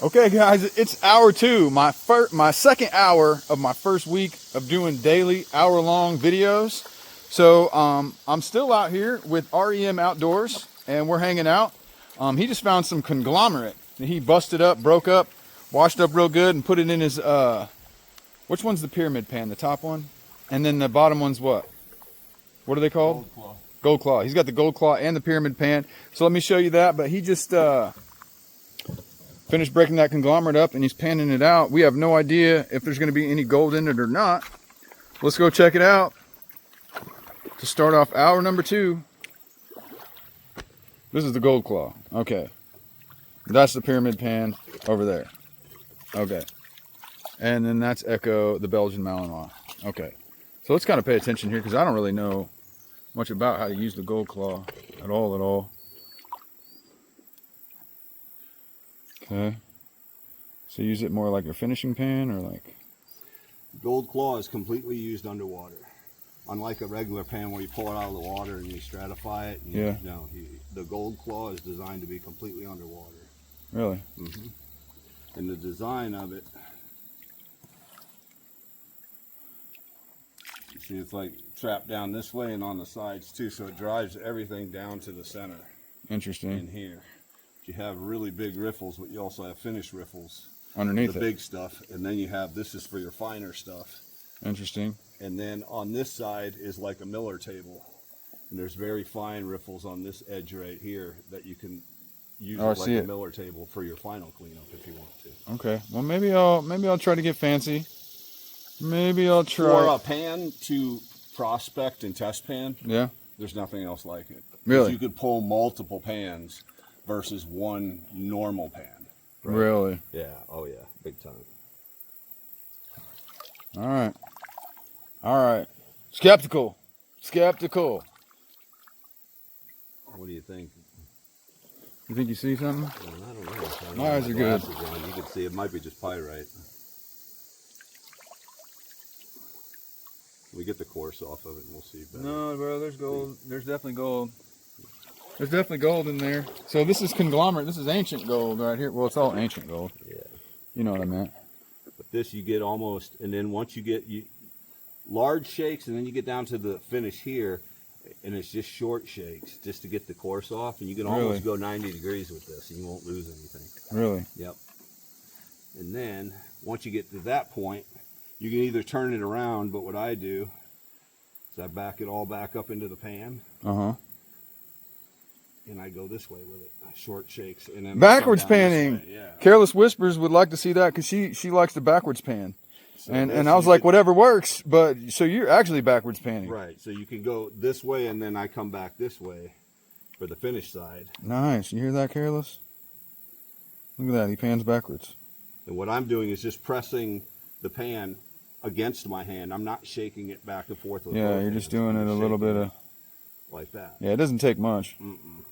Okay, guys, it's hour 2, my second hour of my first week of doing daily hour-long videos. So I'm still out here with REM Outdoors, and we're hanging out. He just found some conglomerate that he busted up, broke up, washed up real good, and put it in his which one's the pyramid pan? The top one, and then the bottom one's what? What are they called? Gold claw. Gold claw. He's got the gold claw and the pyramid pan. So let me show you that. But he just finished breaking that conglomerate up, and he's panning it out. We have no idea if there's going to be any gold in it or not. Let's go check it out to start off hour number 2. This is the gold claw. Okay. That's the pyramid pan over there. Okay. And then that's Echo, the Belgian Malinois. Okay. So let's kind of pay attention here, because I don't really know much about how to use the gold claw at all. Okay. So use it more like a finishing pan, or like? Gold claw is completely used underwater. Unlike a regular pan where you pull it out of the water and you stratify it. And yeah. No, the gold claw is designed to be completely underwater. Really? Mm-hmm. And the design of it, you see, it's like trapped down this way and on the sides too, so it drives everything down to the center. Interesting. In here. You have really big riffles, but you also have finished riffles underneath the big stuff, and then you have, this is for your finer stuff. Interesting. And then on this side is like a miller table, and there's very fine riffles on this edge right here that you can use it like a miller table for your final cleanup if you want to. Okay. Well, maybe I'll try to get fancy. Maybe I'll try. For a pan to prospect and test pan, yeah, there's nothing else like it. Really? You could pull multiple pans versus one normal pan. Right? Really? Yeah. Oh yeah. Big time. All right. Skeptical. What do you think? You think you see something? I don't know. My eyes are good. You can see it might be just pyrite. We get the course off of it and we'll see better. No, bro, there's gold. There's definitely gold. There's definitely gold in there. So this is conglomerate. This is ancient gold right here. Well, it's all ancient gold. Yeah. You know what I meant. But this you get almost, and then once you get large shakes, and then you get down to the finish here, and it's just short shakes just to get the course off, and you can almost go 90 degrees with this, and you won't lose anything. Really? Yep. And then once you get to that point, you can either turn it around, but what I do is I back it all back up into the pan. Uh-huh. And I go this way with it, short shakes, and then backwards panning. Yeah. Careless Whispers would like to see that, because she likes the backwards pan. So and I was like, whatever works. But so you're actually backwards panning, right? So you can go this way, and then I come back this way for the finish side. Nice. You hear that, Careless? Look at that. He pans backwards. And what I'm doing is just pressing the pan against my hand. I'm not shaking it back and forth with yeah, you're just doing it a little bit of like that. Yeah, it doesn't take much. Mm-mm.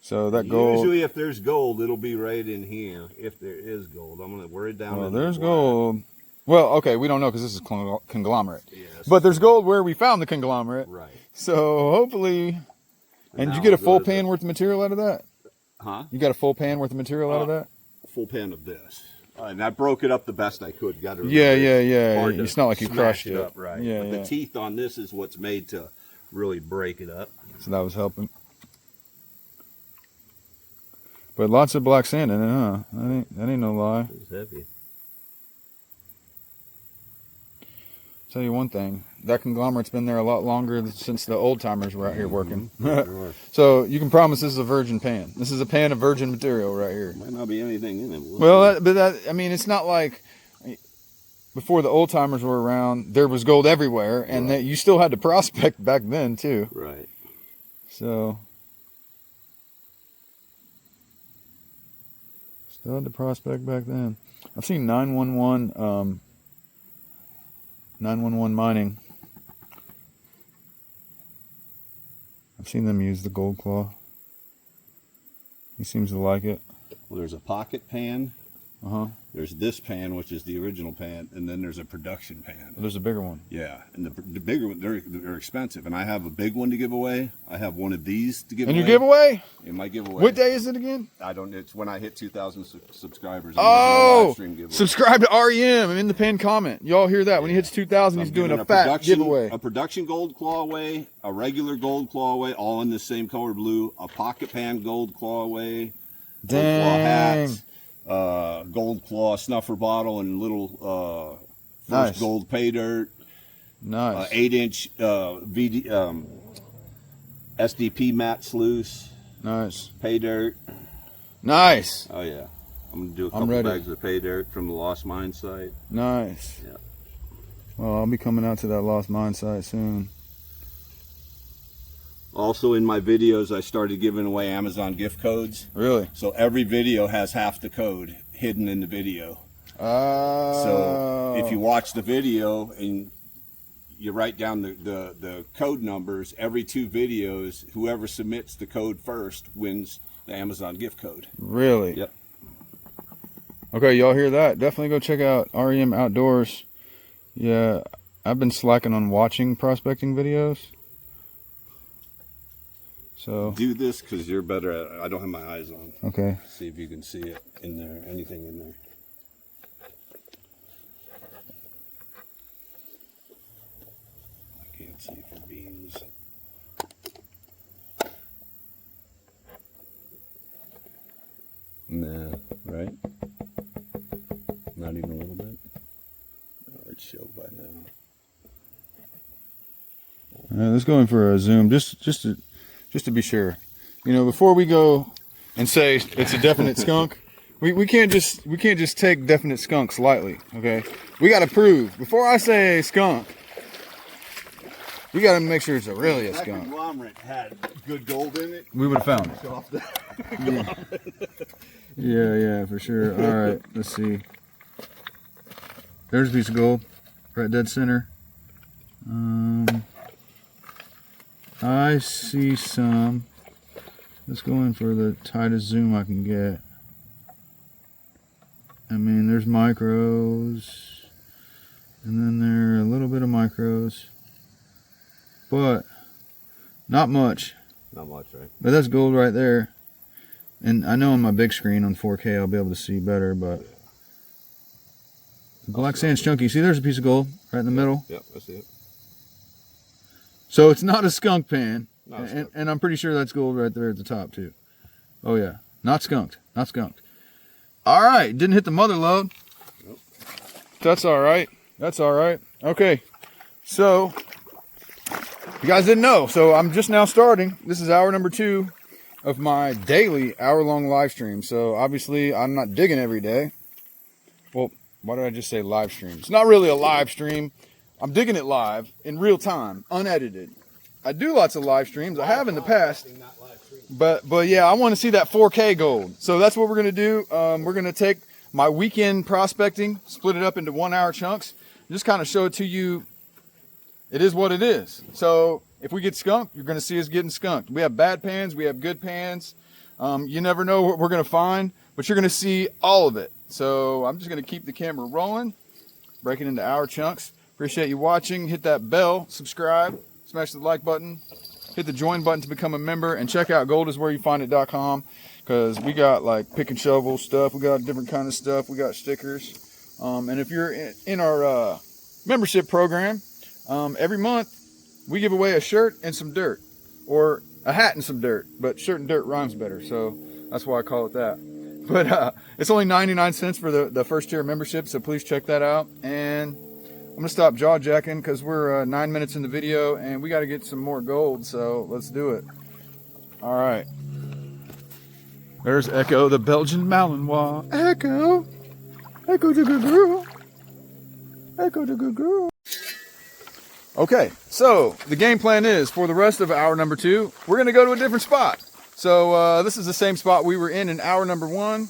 So that gold. Usually, if there's gold, it'll be right in here. If there is gold, I'm gonna wear it down. Well, there's gold. Well, okay, we don't know because this is conglomerate. Yes. But there's gold where we found the conglomerate. Right. So hopefully, and you get a full pan worth of material out of that? Huh? You got a full pan worth of material out of that? A full pan of this. And I broke it up the best I could. Got to yeah. It's not like you crushed it up, right? Yeah, but the teeth on this is what's made to really break it up. So that was helping. But lots of black sand in it, huh? That ain't no lie. It's heavy. Tell you one thing, that conglomerate's been there a lot longer since the old timers were out here working. Sure. So you can promise this is a virgin pan. This is a pan of virgin material right here. Might not be anything in it. Well, I mean, it's not like before the old timers were around, there was gold everywhere, and that you still had to prospect back then too. Right. So still had to prospect back then. I've seen 911 mining. I've seen them use the gold claw. He seems to like it. Well, there's a pocket pan There's this pan, which is the original pan, and then there's a production pan. There's a bigger one. Yeah, and the bigger one, they're expensive. And I have a big one to give away. I have one of these to give away. And your giveaway? In my giveaway. What day is it again? I don't. It's when I hit 2,000 subscribers. Oh, subscribe to REM and in the pinned comment. Y'all hear that? When he hits 2,000, he's doing a fat giveaway. A production gold claw away, a regular gold claw away, all in the same color blue. A pocket pan gold claw away. Gold claw hats. Gold claw snuffer bottle and little first gold pay dirt. Nice. 8-inch SDP mat sluice. Nice. Pay dirt. Nice. Oh yeah. I'm gonna do a couple bags of pay dirt from the Lost Mine site. Nice. Yeah. Well, I'll be coming out to that Lost Mine site soon. Also in my videos, I started giving away Amazon gift codes. Really? So every video has half the code hidden in the video. So if you watch the video and you write down the code numbers, every 2 videos, whoever submits the code first wins the Amazon gift code. Really? Yep. Okay, y'all hear that? Definitely go check out REM Outdoors. Yeah, I've been slacking on watching prospecting videos. So do this because you're better at it. I don't have my eyes on. Okay. See if you can see it in there, anything in there. I can't see for beans. Nah, right? Not even a little bit? Oh, it'd show by now. Let's go in for a zoom, just to be sure. You know, before we go and say it's a definite skunk, we can't just take definite skunks lightly. Okay, we got to prove before I say skunk. We got to make sure it's really a skunk. That conglomerate had good gold in it. We would have found it. Yeah, for sure. All right, let's see. There's a piece of gold, right dead center. I see some. Let's go in for the tightest zoom I can get. I mean, there's micros, and then there are a little bit of micros, but not much. Not much, right? But that's gold right there. And I know on my big screen on 4K I'll be able to see better, but the black sand's chunky. See, there's a piece of gold right in the middle. Yep, I see it. So it's not a skunk pan, No, and I'm pretty sure that's gold right there at the top too. Oh yeah, not skunked, not skunked. All right, didn't hit the mother load. Nope. That's all right. That's all right. Okay, so you guys didn't know, so I'm just now starting. This is hour number 2 of my daily hour-long live stream. So obviously I'm not digging every day. Well, why did I just say live stream? It's not really a live stream. I'm digging it live in real time, unedited. I do lots of live streams. I have in the past. But yeah, I want to see that 4K gold. So that's what we're going to do. We're going to take my weekend prospecting, split it up into 1-hour chunks, and just kind of show it to you. It is what it is. So if we get skunked, you're going to see us getting skunked. We have bad pans. We have good pans. You never know what we're going to find, but you're going to see all of it. So I'm just going to keep the camera rolling, break it into hour chunks. Appreciate you watching. Hit that bell, subscribe, smash the like button, hit the join button to become a member, and check out goldiswhereyoufind.com because we got like pick and shovel stuff. We got different kind of stuff. We got stickers. And if you're in our membership program, every month we give away a shirt and some dirt, or a hat and some dirt, but shirt and dirt rhymes better, so that's why I call it that. But it's only 99 cents for the first tier membership, so please check that out. And I'm gonna stop jaw jacking because we're 9 minutes in the video and we got to get some more gold, so let's do it. All right, there's Echo, the Belgian Malinois. Echo the good girl, Echo the good girl. Okay, so the game plan is for the rest of hour number 2, we're gonna go to a different spot. So this is the same spot we were in hour number 1.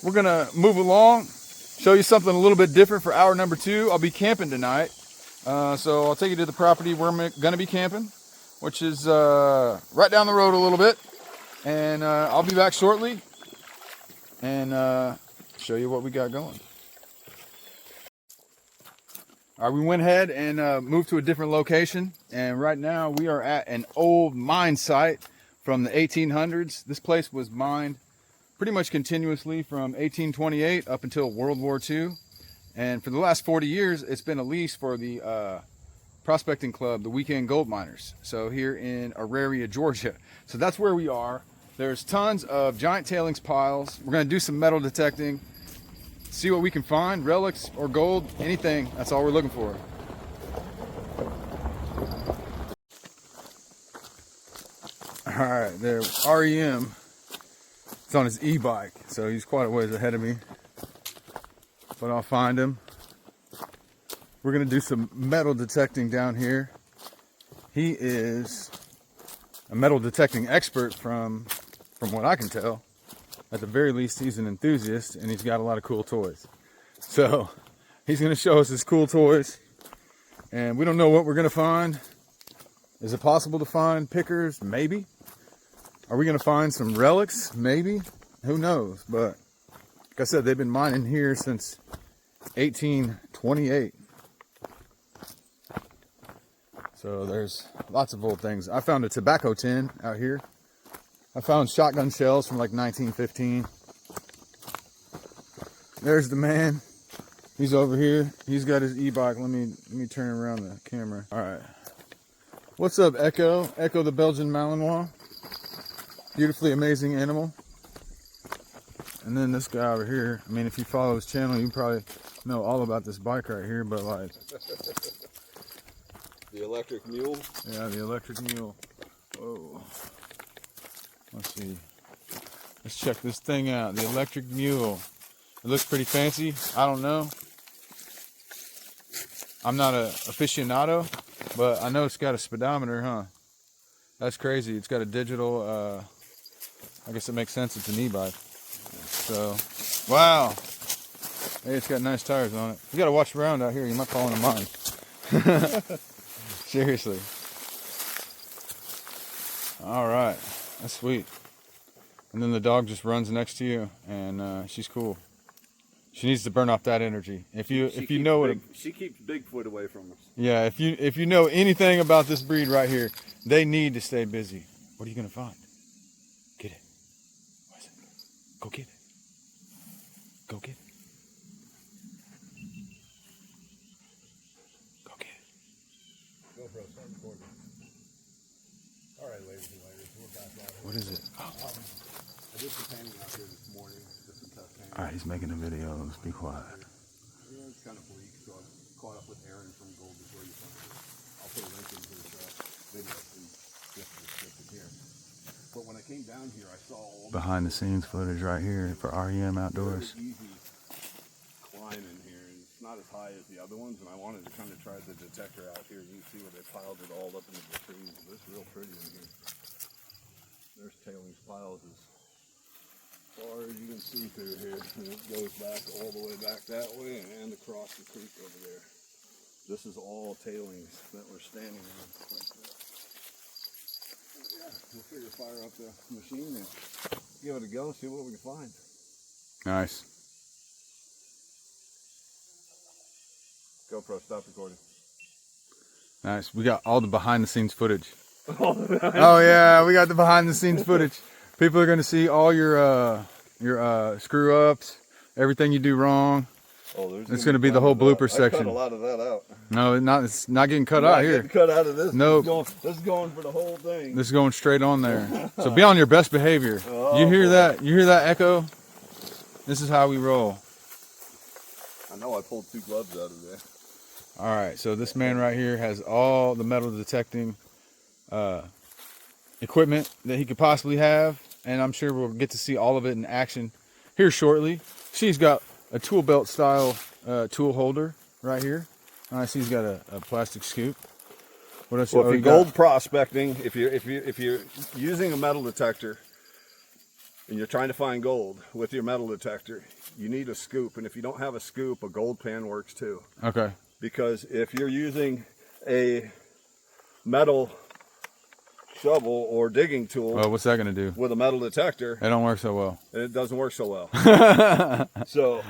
We're gonna move along, show you something a little bit different for hour number 2. I'll be camping tonight. So I'll take you to the property where I'm gonna be camping, which is right down the road a little bit. And I'll be back shortly. And show you what we got going. All right, we went ahead and moved to a different location, and right now we are at an old mine site from the 1800s. This place was mined pretty much continuously from 1828 up until World War II, and for the last 40 years it's been a lease for the prospecting club, the Weekend Gold Miners, so here in Auraria, Georgia. So that's where we are. There's tons of giant tailings piles. We're going to do some metal detecting, see what we can find, relics or gold, anything. That's all we're looking for. All right, there, REM. It's on his e-bike, so he's quite a ways ahead of me. But I'll find him. We're gonna do some metal detecting down here. He is a metal detecting expert from what I can tell. At the very least, he's an enthusiast, and he's got a lot of cool toys. So he's going to show us his cool toys, and we don't know what we're going to find. Is it possible to find pickers? Maybe. Are we going to find some relics? Maybe. Who knows? But like I said, they've been mining here since 1828. So there's lots of old things. I found a tobacco tin out here. I found shotgun shells from like 1915. There's the man. He's over here. He's got his e-bike. Let me turn around the camera. All right. What's up, Echo? Echo the Belgian Malinois. Beautifully amazing animal. And then this guy over here. I mean, if you follow his channel, you probably know all about this bike right here, but like... The electric mule? Yeah, the electric mule. Whoa. Let's see. Let's check this thing out. The electric mule. It looks pretty fancy. I don't know. I'm not an aficionado, but I know it's got a speedometer, huh? That's crazy. It's got a digital, I guess it makes sense. It's an e-bike. So, wow. Hey, it's got nice tires on it. You got to watch around out here. You might fall into mine. Seriously. All right. That's sweet. And then the dog just runs next to you, and she's cool. She needs to burn off that energy. If you know what she keeps Bigfoot away from us. Yeah, if you know anything about this breed right here, they need to stay busy. What are you gonna find? Get it. What is it? Go get it. Go get it. Go get it. Go, bro. Start recording. All right, ladies and ladies, we're back out here. What is it? Oh. I did some painting out here this morning. Just some tough painting. All right, he's making a video. Let's be quiet. Yeah, it's kind of bleak, so I caught up with Aaron from Gold Before You Find It. I'll put a link in his video in this description here. But when I came down here, I saw all behind the scenes footage right here for REM Outdoors. easy climb in here, and it's not as high as the other ones. And I wanted to kind of try the detector out here. You can see where they piled it all up into the trees. It's real pretty in here. There's tailings piles as far as you can see through here, and it goes back all the way back that way and across the creek over there. This is all tailings that we're standing on like that. Yeah, we'll figure fire up the machine and give it a go, see what we can find. Nice. GoPro, stop recording. Nice. We got all the behind the scenes footage. Oh yeah, we got the behind the scenes footage. People are gonna see all your screw ups, everything you do wrong. Oh, it's gonna be the whole blooper section. I cut a lot of that out. No, it's not getting cut out here. Cut out of this. Nope. This is going for the whole thing. This is going straight on there. So be on your best behavior. Oh, you hear that? You hear that echo? This is how we roll. I know I pulled 2 gloves out of there. All right, so this man right here has all the metal detecting equipment that he could possibly have, and I'm sure we'll get to see all of it in action here shortly. She's got a tool belt style tool holder right here. I see he's got a plastic scoop. What else? Well, if you're gold prospecting, if you're using a metal detector and you're trying to find gold with your metal detector, you need a scoop, and if you don't have a scoop, a gold pan works too. Okay. Because if you're using a metal shovel or digging tool. Well, what's that gonna do? With a metal detector. It don't work so well. And it doesn't work so well. So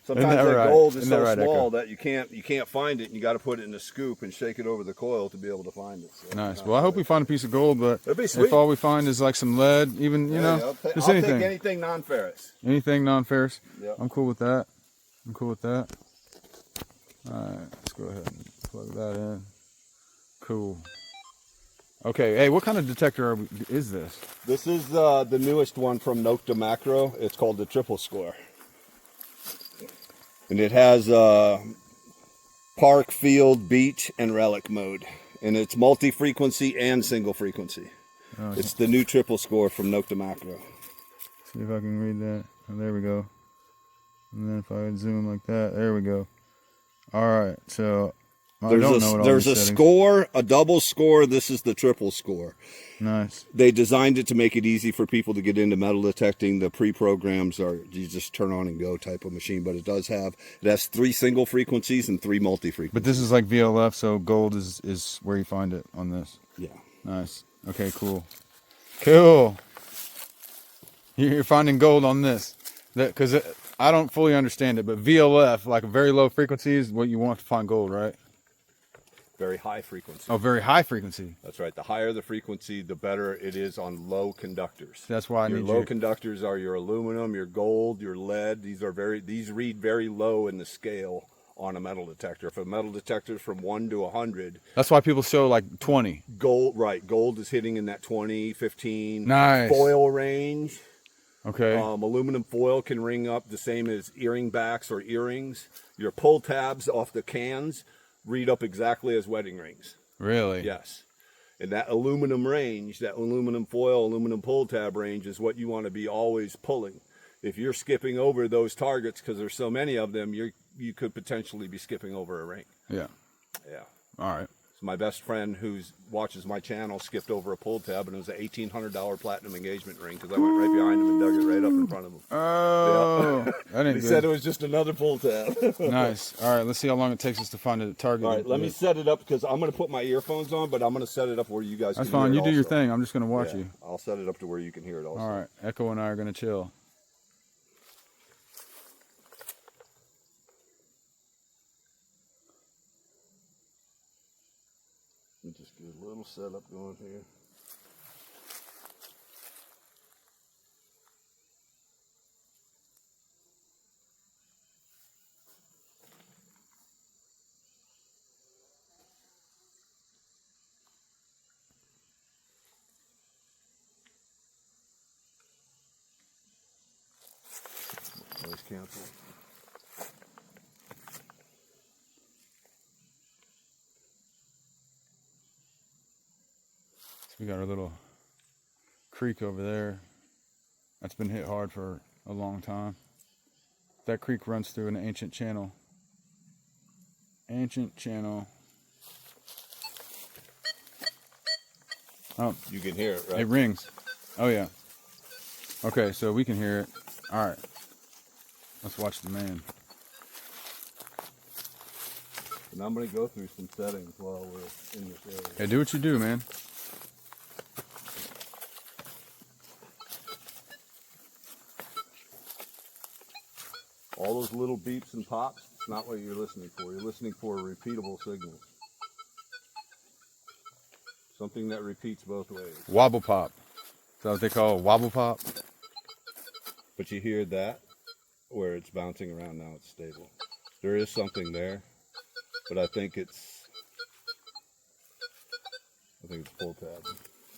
sometimes that gold is so small that you can't find it, and you got to put it in a scoop and shake it over the coil to be able to find it. So nice. Well, I hope we find a piece of gold, but if all we find is like some lead, even just anything. I'll take anything non-ferrous. Anything non-ferrous. Yep. I'm cool with that. I'm cool with that. All right, let's go ahead and plug that in. Cool. Okay, hey, what kind of detector is this? This is the newest one from Nokta Macro. It's called the triple score. And it has park, field, beach, and relic mode. And it's multi-frequency and single frequency. Okay. It's the new triple score from Nokta Macro. See if I can read that. Oh, there we go. And then if I zoom like that, there we go. All right, so there's a score, a double score. This is the triple score. Nice. They designed it to make it easy for people to get into metal detecting. The pre-programs are you just turn on and go type of machine, but it has 3 single frequencies and 3 multi-frequencies. But this is like VLF, so gold is where you find it on this. Yeah. Nice. Okay, cool. Cool. You're finding gold on this. Because I don't fully understand it, but VLF, like a very low frequency, is what you want to find gold, right? Very high frequency. Oh, very high frequency. That's right. The higher the frequency, the better it is on low conductors. That's why your low conductors are your aluminum, your gold, your lead. These read very low in the scale on a metal detector. If a metal detector is from 1 to 100, that's why people show like 20. Gold, right? Gold is hitting in that 20, 15 nice foil range. Okay. Aluminum foil can ring up the same as earring backs or earrings. Your pull tabs off the cans read up exactly as wedding rings. Really? Yes. And that aluminum range, that aluminum foil, aluminum pull tab range is what you want to be always pulling. If you're skipping over those targets because there's so many of them, you could potentially be skipping over a ring. Yeah. Yeah. All right. So my best friend who watches my channel skipped over a pull tab, and it was an $1,800 platinum engagement ring because I went right behind him and dug it right up in front of him. Oh. Yeah. He said it was just another pull tab. Nice. All right. Let's see how long it takes us to find a target. All right. Let me set it up because I'm going to put my earphones on, but I'm going to set it up where you guys That's can hear fine. it You do also. your thing. I'm just going to watch you. I'll set it up to where you can hear it also. All right. Echo and I are going to chill. Let me just get a little setup going here. Noise cancel. We got our little creek over there. That's been hit hard for a long time. That creek runs through an ancient channel. Ancient channel. Oh, you can hear it, right? It rings. Oh yeah. Okay, so we can hear it. All right. Let's watch the man. And I'm going to go through some settings while we're in this area. Hey, do what you do, man. All those little beeps and pops, it's not what you're listening for. You're listening for a repeatable signal. Something that repeats both ways. Wobble pop. Is that what they call a wobble pop? But you hear that where it's bouncing around now, it's stable. There is something there, but I think it's pull tab.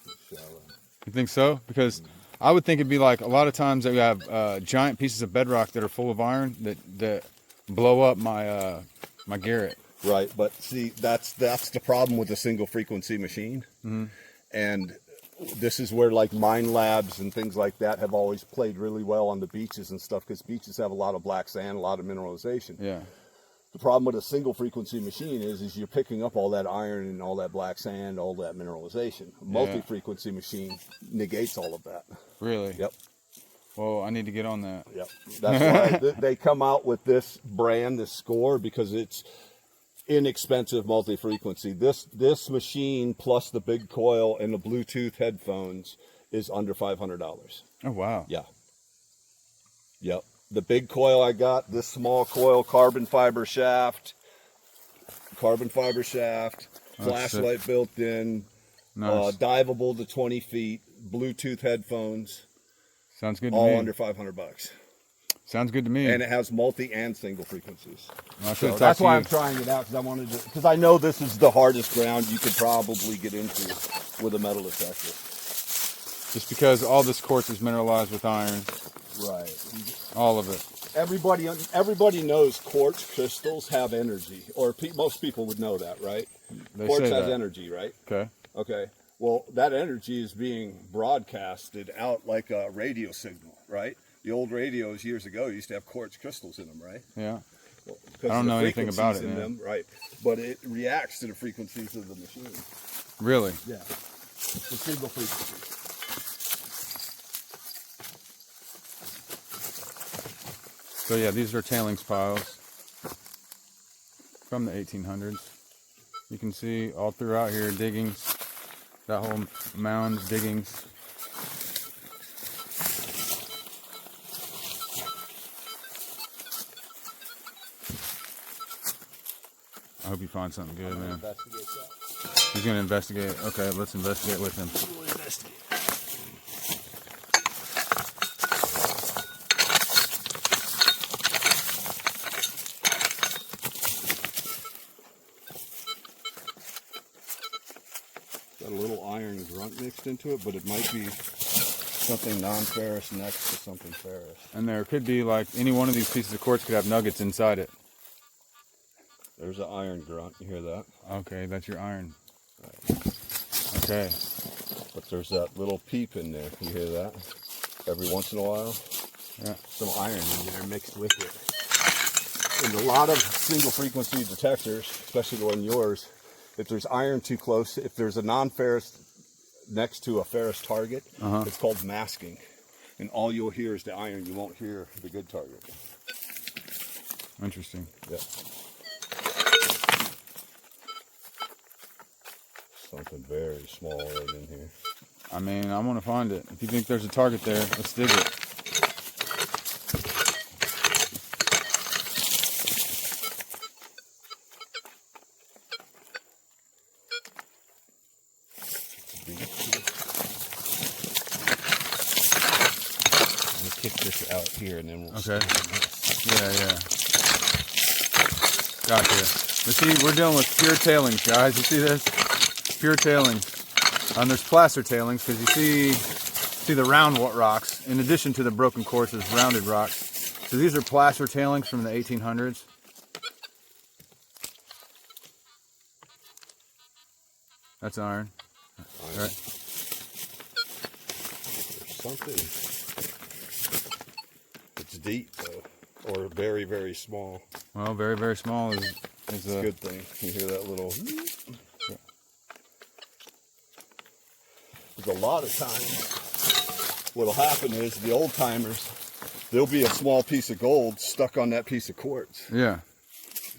It's shallow. You think so? Because I would think it'd be like a lot of times that we have giant pieces of bedrock that are full of iron that blow up my my garret. Right, but see, that's the problem with a single frequency machine. Mm-hmm. And this is where like mine labs and things like that have always played really well on the beaches and stuff, because beaches have a lot of black sand, a lot of mineralization. Yeah. The problem with a single frequency machine is you're picking up all that iron and all that black sand, all that mineralization. A multi-frequency machine negates all of that. Really? Yep. Well, I need to get on that. Yep. That's why they come out with this brand, this score, because inexpensive multi-frequency. This machine plus the big coil and the Bluetooth headphones is under $500. Oh wow. Yeah. Yep. The big coil I got, this small coil, carbon fiber shaft, flashlight built in, Nice. diveable to 20 feet, Bluetooth headphones, Sounds good to all me. under $500. Sounds good to me. And it has multi and single frequencies. Well, So that's why I'm trying it out, because I know this is the hardest ground you could probably get into with a metal detector. Just because all this quartz is mineralized with iron. Right. All of it. Everybody knows quartz crystals have energy, or most people would know that, right? They Quartz say has that. energy, right? Okay. Okay. Well, that energy is being broadcasted out like a radio signal, right? The old radios years ago used to have quartz crystals in them, right? Yeah. Well, I don't know anything about it, in man. them, right? But it reacts to the frequencies of the machine. Really? Yeah. It's a single frequency. So yeah, these are tailings piles from the 1800s. You can see all throughout here diggings, that whole mound diggings. I hope you find something good, man. He's gonna investigate. Okay, let's investigate with him. Got a little iron grunt mixed into it, but it might be something non-ferrous next to something ferrous. And there could be, like, any one of these pieces of quartz could have nuggets inside it. There's an iron grunt. You hear that? Okay, that's your iron. Right. Okay. But there's that little peep in there. You hear that? Every once in a while. Yeah. Some iron in there mixed with it. And a lot of single frequency detectors, especially the one yours, if there's iron too close, if there's a non-ferrous next to a ferrous target, it's called masking. And all you'll hear is the iron. You won't hear the good target. Interesting. Yeah. Something very small right in here. I mean, I'm gonna find it. If you think there's a target there, let's dig it. We'll kick this out here and then we'll Okay. Yeah. Gotcha. But see, we're dealing with pure tailings, guys. You see this? Pure tailings. And there's placer tailings because you see the round rocks. In addition to the broken quartz, there's rounded rocks. So these are placer tailings from the 1800s. That's iron. All right. There's something. It's deep though, or very, very small. Well, very, very small is It's a good thing. You hear that little. Because a lot of times, what'll happen is the old timers, there'll be a small piece of gold stuck on that piece of quartz. Yeah.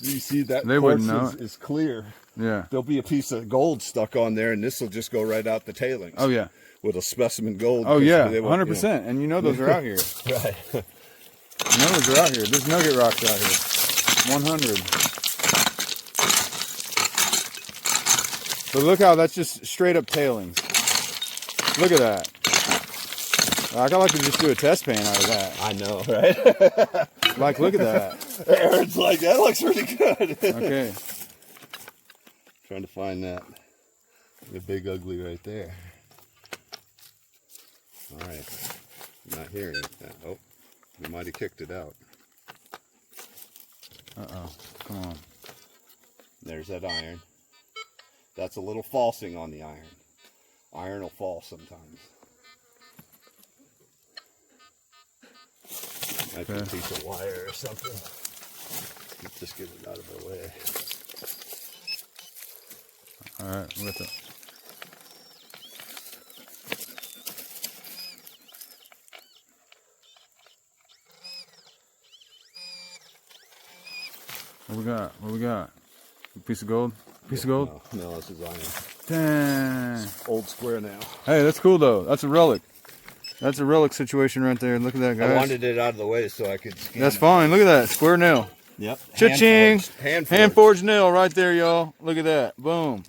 You see that They quartz wouldn't know is clear. Yeah. There'll be a piece of gold stuck on there, and this will just go right out the tailings. Oh yeah. With a specimen gold. Oh yeah. They won't, 100%. And you know those are out here. Right. You know those are out here. There's nugget rocks out here. 100. But look how that's just straight up tailings. Look at that. Like, I like to just do a test pan out of that. I know, right? Like, look at that. Aaron's like, that looks pretty good. Okay. Trying to find that. The big ugly right there. All right. I'm not hearing it. Oh, we might have kicked it out. Uh-oh. Come on. There's that iron. That's a little falsing on the iron. Iron will fall sometimes. Might be a piece of wire or something. Let's just get it out of our way. All right, with it. What we got? What we got? A piece of gold? Piece of gold? No, this is iron. Dang. Old square now. Hey, that's cool though. That's a relic. That's a relic situation right there. Look at that, guys. I wanted it out of the way so I could scan That's it. fine. Look at that. Square nail. Yep. Cha-ching. Hand Hand forged nail right there, y'all. Look at that. Boom.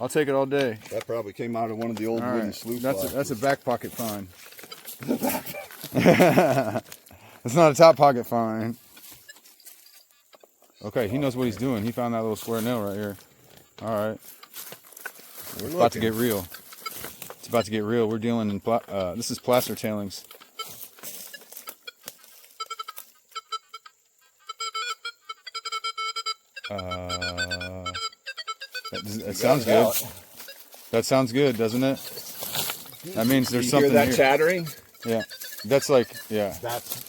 I'll take it all day. That probably came out of one of the old All wooden right. sluice That's a back pocket find. It's not a top pocket find. Okay, he knows what he's doing. He found that little square nail right here. All right. It's about to get real. It's about to get real. We're dealing in, this is placer tailings. That sounds good. That sounds good, doesn't it? That means there's something hear that here. chattering? Yeah. That's like, yeah. That's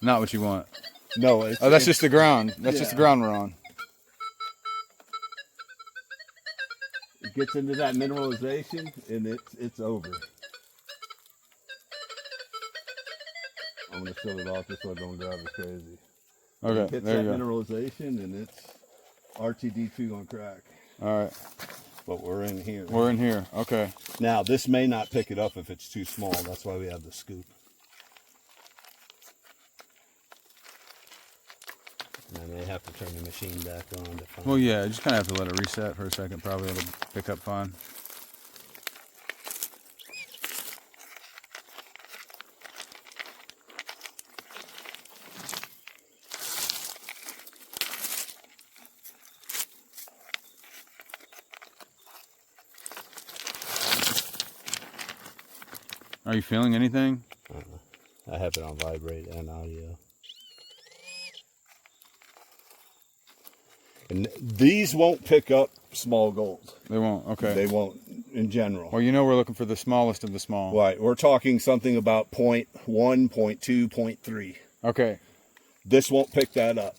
Not what you want. no. It's, Oh, that's just the ground. That's just the ground we're on. It gets into that mineralization and it's over. I'm gonna shut it off just so I don't drive us crazy. Okay, It hits there that you go. mineralization and it's RTD2 on crack. All right. But we're in here. We're in here. Okay. Now this may not pick it up if it's too small. That's why we have the scoop. And I may have to turn the machine back on to find. Well, yeah, you just kind of have to let it reset for a second. Probably it'll pick up fine. Are you feeling anything? I have it on vibrate and audio. And these won't pick up small gold. They won't. Okay. They won't in general. Well, you know we're looking for the smallest of the small. Right. We're talking something about 0.1, 0.2, 0.3. Okay. This won't pick that up.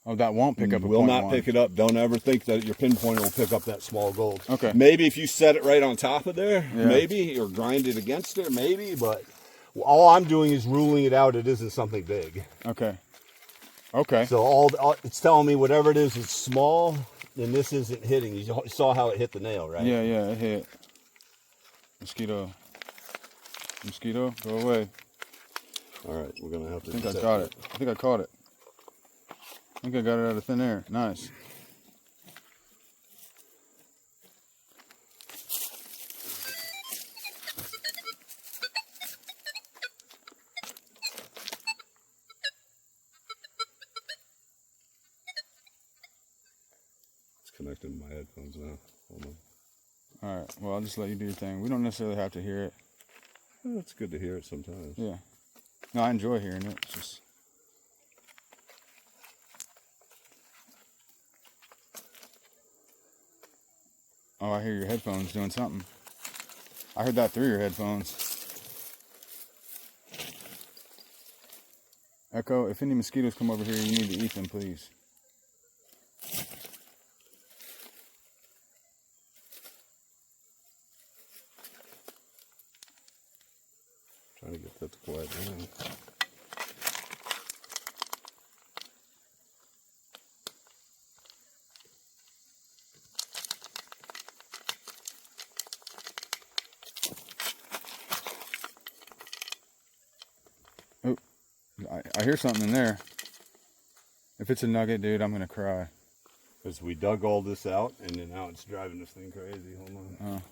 Oh, that won't pick up a Will not 0.1. pick it up. Don't ever think that your pinpointer will pick up that small gold. Okay. Maybe if you set it right on top of there, Yeah. maybe, or grind it against there, maybe, but all I'm doing is ruling it out. It isn't something big. Okay. Okay. So all it's telling me whatever it is small, and this isn't hitting. You saw how it hit the nail, right? Yeah, yeah, it hit. Mosquito. Mosquito, go away. All right, we're gonna have to. I think I got it. I think I caught it. I think I got it out of thin air. Nice. It's connected to my headphones now. Hold on. All right. Well, I'll just let you do your thing. We don't necessarily have to hear it. Oh, it's good to hear it sometimes. Yeah. No, I enjoy hearing it. It's just. Oh, I hear your headphones doing something. I heard that through your headphones. Echo, if any mosquitoes come over here, you need to eat them, please. Trying to get that to quiet down. Oh, I hear something in there. If it's a nugget, dude, I'm gonna cry. Because we dug all this out, and then now it's driving this thing crazy. Hold on. Oh.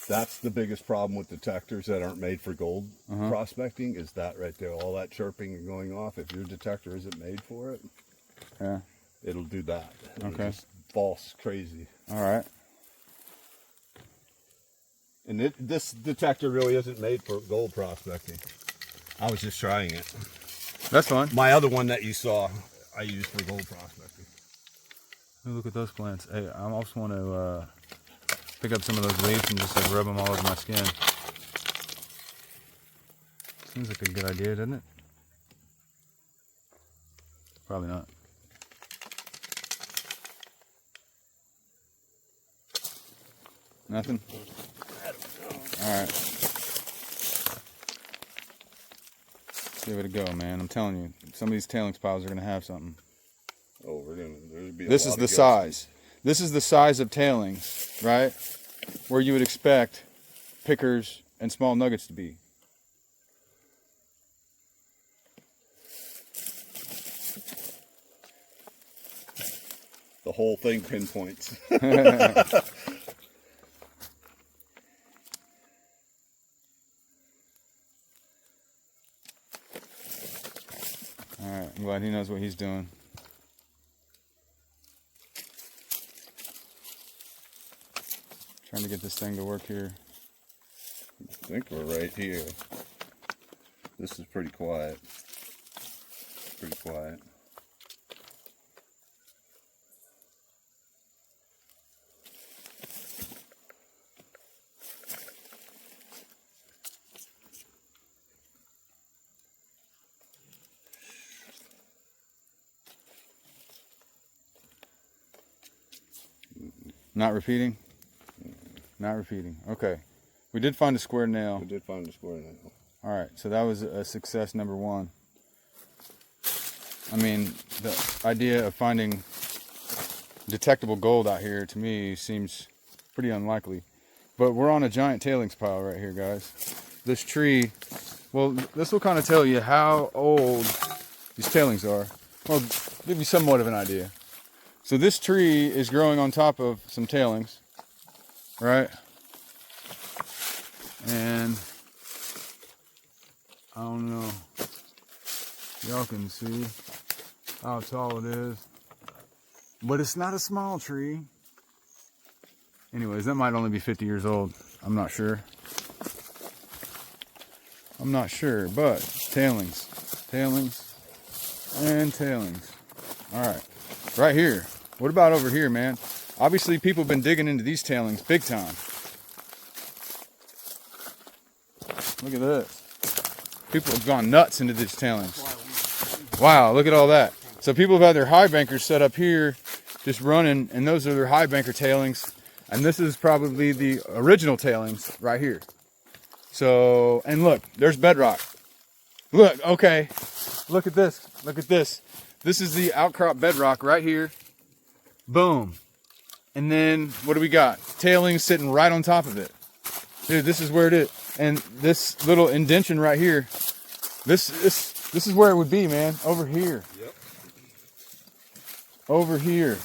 That's the biggest problem with detectors that aren't made for gold prospecting, is that right there. All that chirping and going off. If your detector isn't made for it, Yeah. it'll do that. It'll Okay. just false crazy. All right. And this detector really isn't made for gold prospecting. I was just trying it. That's fine. My other one that you saw, I used for gold prospecting. Hey, look at those plants. Hey, I also want to pick up some of those leaves and just like rub them all over my skin. Seems like a good idea, doesn't it? Probably not. Nothing? All right. Give it a go, man. I'm telling you, some of these tailings piles are gonna have something. Oh, there's be a This lot is of the ghosties. size. This is the size of tailings, right? Where you would expect pickers and small nuggets to be. The whole thing pinpoints. All right, I'm glad he knows what he's doing. Trying to get this thing to work here. I think we're right here. This is pretty quiet. Pretty quiet. Not repeating? Not repeating. Okay. We did find a square nail. We did find a square nail. All right, so that was a success number one. I mean, the idea of finding detectable gold out here to me seems pretty unlikely. But we're on a giant tailings pile right here, guys. This tree, well, this will kind of tell you how old these tailings are. Well, give you somewhat of an idea. So this tree is growing on top of some tailings, right? And I don't know, y'all can see how tall it is, but it's not a small tree. Anyways, that might only be 50 years old. I'm not sure. I'm not sure, but tailings, and tailings. All right, right here. What about over here, man? Obviously, people have been digging into these tailings big time. Look at this. People have gone nuts into these tailings. Wow, look at all that. So people have had their high bankers set up here, just running, and those are their high banker tailings. And this is probably the original tailings right here. So, and look, there's bedrock. Look, okay, look at this, look at this. This is the outcrop bedrock right here. Boom. And then what do we got? Tailings sitting right on top of it. Dude, this is where it is. And this little indention right here, this is where it would be, man. Over here. Yep. Over here.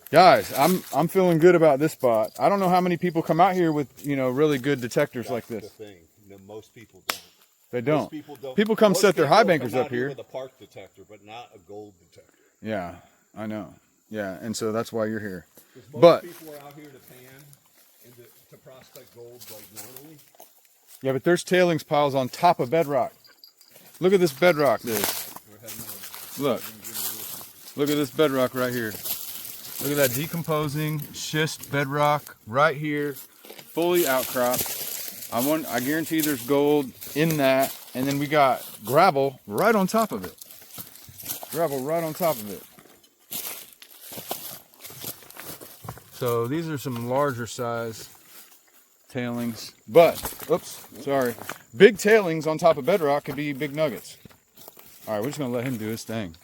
Guys, I'm feeling good about this spot. I don't know how many people come out here with, you know, really good detectors like this. That's the thing. You know, most people don't. They don't. Most people don't. People come Most set their high people bankers come up out here. with a park detector, but not a gold detector. Yeah, I know. Yeah, and so that's why you're here. Most But people are out here to pan and to prospect gold like normally. yeah, but there's tailings piles on top of bedrock. Look at this bedrock, dude. Look. Look at this bedrock right here. Look at that decomposing schist bedrock right here, fully outcropped. I guarantee there's gold in that, and then we got gravel right on top of it. Gravel right on top of it. So these are some larger size tailings, but, oops, sorry. Big tailings on top of bedrock could be big nuggets. All right, we're just gonna let him do his thing.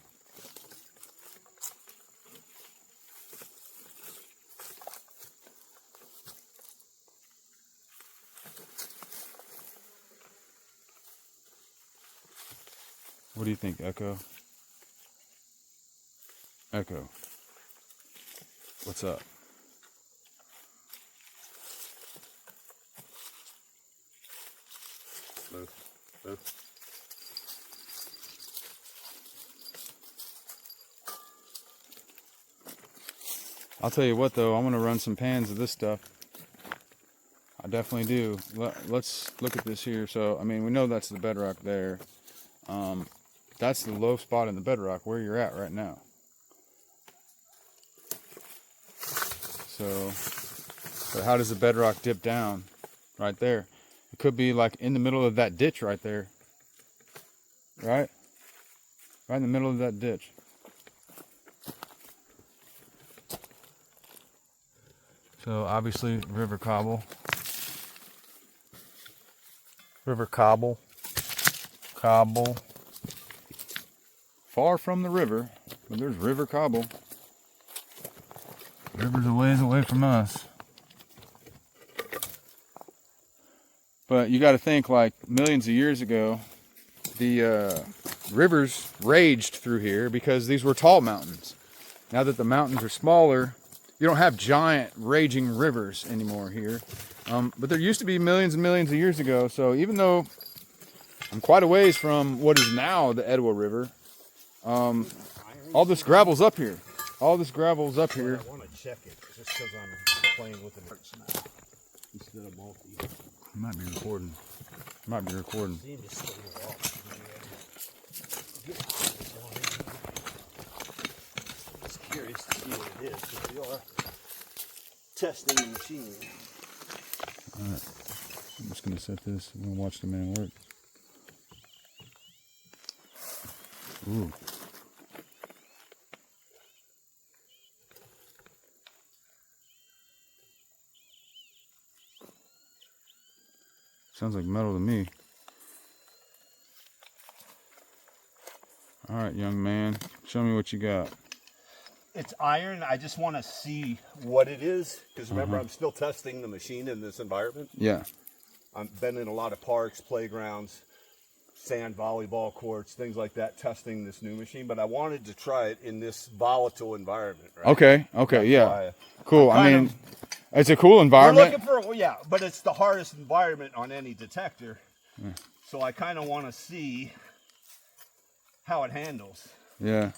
What do you think, Echo? Echo. What's up? I'll tell you what though, I'm gonna run some pans of this stuff. I definitely do. Let's look at this here. So, I mean, we know that's the bedrock there. That's the low spot in the bedrock where you're at right now. So, but how does the bedrock dip down? Right there. It could be like in the middle of that ditch right there. Right? Right in the middle of that ditch. So obviously river cobble. River cobble. Cobble. Far from the river, but there's river cobble. River's a ways away from us. But you got to think, like millions of years ago, the rivers raged through here because these were tall mountains. Now that the mountains are smaller, you don't have giant raging rivers anymore here. But there used to be millions and millions of years ago. So even though I'm quite a ways from what is now the Etowah River, all this gravel's up here. All this gravel's up here. I want to check it just because I'm playing with the parts now instead of multi. You might be recording. Might be recording. Just curious to see what it is because we are testing the machine. Alright. I'm just gonna set this. I'm gonna watch the man work. Ooh. Sounds like metal to me. All right, young man, show me what you got. It's iron. I just want to see what it is because remember, I'm still testing the machine in this environment. Yeah. I've been in a lot of parks, playgrounds, sand volleyball courts, things like that, testing this new machine. But I wanted to try it in this volatile environment. Right? Okay. Okay. That's Yeah. Cool. I mean, of, it's a cool environment. we're looking for, yeah, but it's the hardest environment on any detector. Yeah. So I kind of want to see how it handles. Yeah.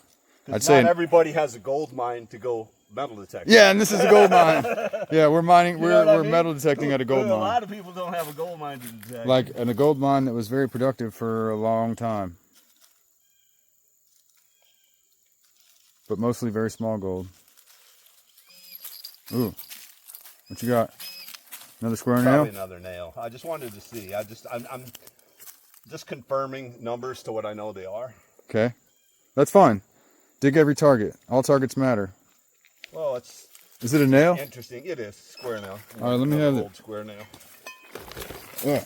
Because not everybody has a gold mine to go metal detecting. Yeah, and this is a gold mine. Yeah, we're mining. You know We're I mean? metal detecting at a gold A mine. lot of people don't have a gold mine to detect. Like, and a gold mine that was very productive for a long time. But mostly very small gold. Ooh. What you got? Another square nail? Probably another nail. I just wanted to see. I'm just confirming numbers to what I know they are. Okay. That's fine. Dig every target. All targets matter. Well, it's Is it a nail? interesting. It is square nail. All right, let me have it. Old square nail. Yeah.